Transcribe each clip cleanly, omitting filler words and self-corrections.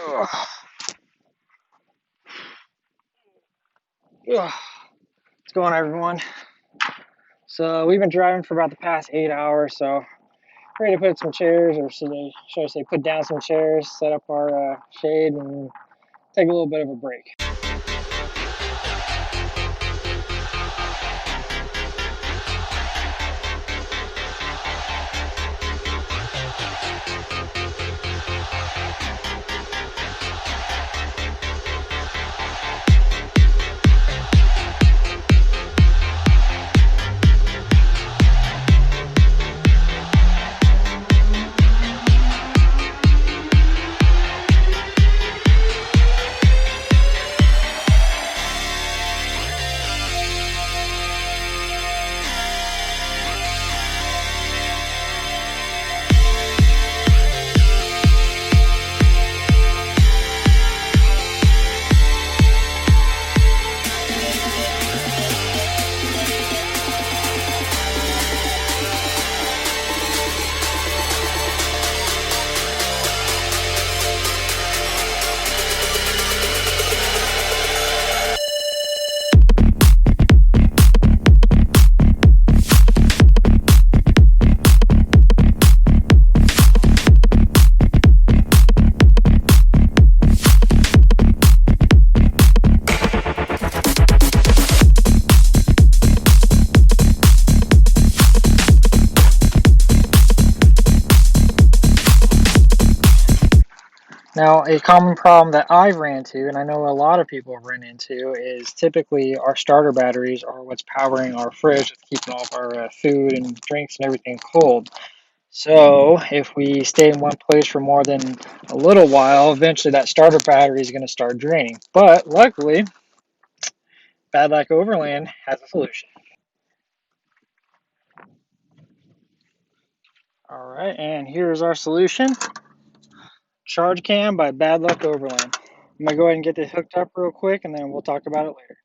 Ugh. Ugh. What's going on, everyone? So we've been driving for about the past 8 hours, so ready to put some chairs, or should I say put down some chairs, set up our shade, and take a little bit of a break. Now, a common problem that I've ran into, and I know a lot of people have run into, is typically our starter batteries are what's powering our fridge, that's keeping all of our food and drinks and everything cold. So if we stay in one place for more than a little while, eventually that starter battery is going to start draining. But luckily, Badluck Overland has a solution. All right, and here's our solution. Charge Cam by Badluck Overland. I'm going to go ahead and get this hooked up real quick, and then we'll talk about it later.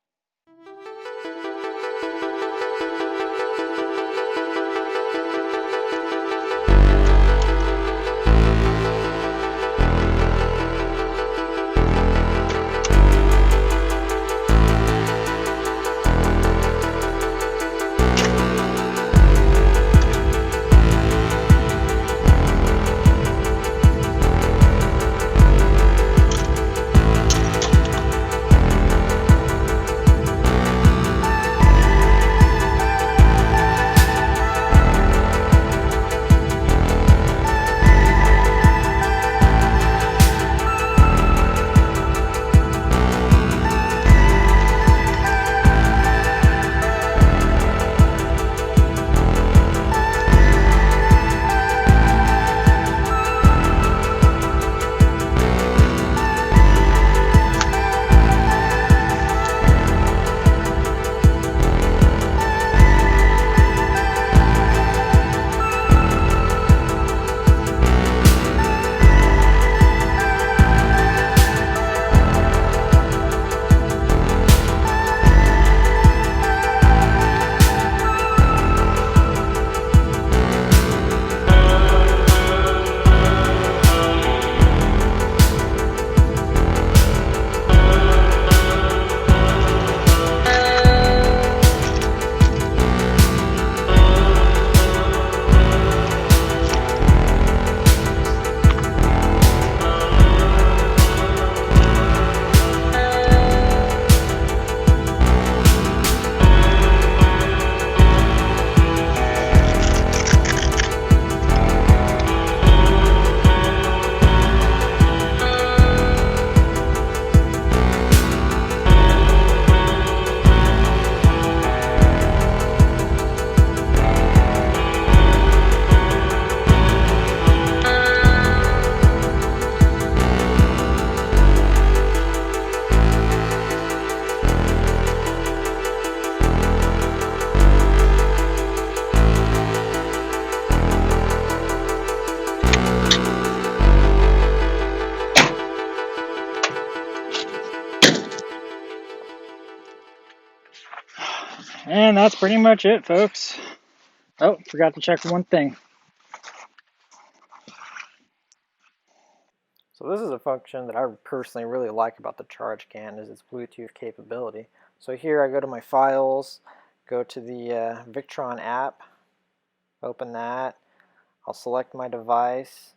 And that's pretty much it, folks. Oh, forgot to check one thing. So this is a function that I personally really like about the charge can is its Bluetooth capability. So here I go to my files, go to the Victron app, open that, I'll select my device,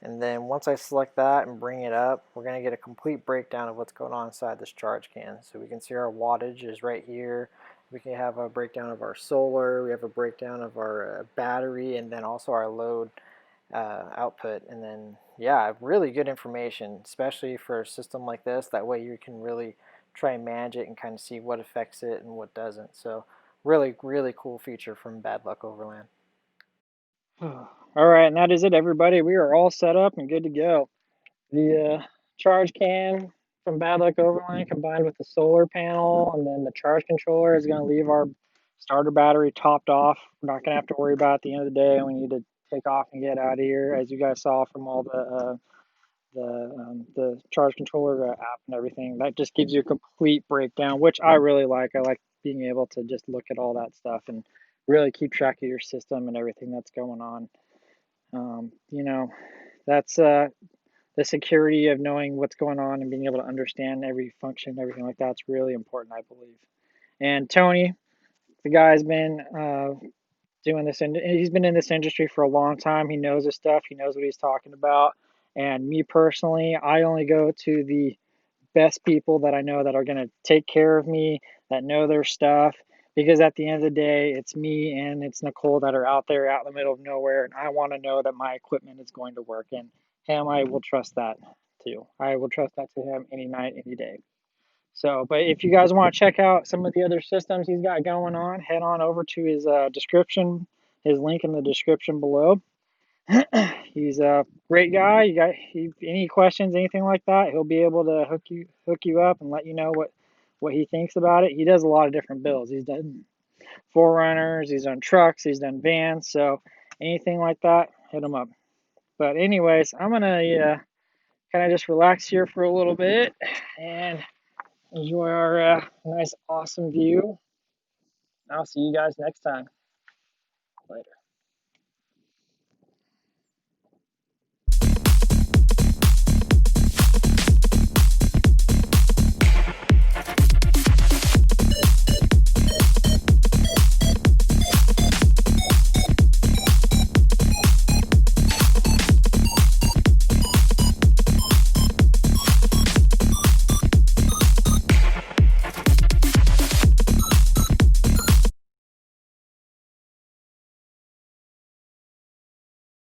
and then once I select that and bring it up, we're going to get a complete breakdown of what's going on inside this charge can. So we can see our wattage is right here. We can have a breakdown of our solar, we have a breakdown of our battery, and then also our load output. And then, yeah, really good information, especially for a system like this. That way you can really try and manage it and kind of see what affects it and what doesn't. So really, really cool feature from Badluck Overland. All right, and that is it, everybody. We are all set up and good to go. The charge can from Badluck Overland combined with the solar panel, and then the charge controller is going to leave our starter battery topped off. We're not going to have to worry about it at the end of the day when we need to take off and get out of here, as you guys saw from all the charge controller app and everything. That just gives you a complete breakdown, which I really like. I like being able to just look at all that stuff and really keep track of your system and everything that's going on. You know, that's the security of knowing what's going on and being able to understand every function and everything like that's really important, I believe. And Tony, the guy's been doing this, and he's been in this industry for a long time. He knows his stuff. He knows what he's talking about. And me personally, I only go to the best people that I know that are going to take care of me, that know their stuff. Because at the end of the day, it's me and it's Nicole that are out there, out in the middle of nowhere, and I want to know that my equipment is going to work. And him, I will trust that too. I will trust that to him any night, any day. So, but if you guys want to check out some of the other systems he's got going on, head on over to his description, his link in the description below. He's a great guy. Any questions, anything like that, he'll be able to hook you up and let you know what he thinks about it. He does a lot of different builds. He's done forerunners, he's done trucks, he's done vans. So anything like that, hit him up. But anyways, I'm gonna kind of just relax here for a little bit and enjoy our nice, awesome view. I'll see you guys next time.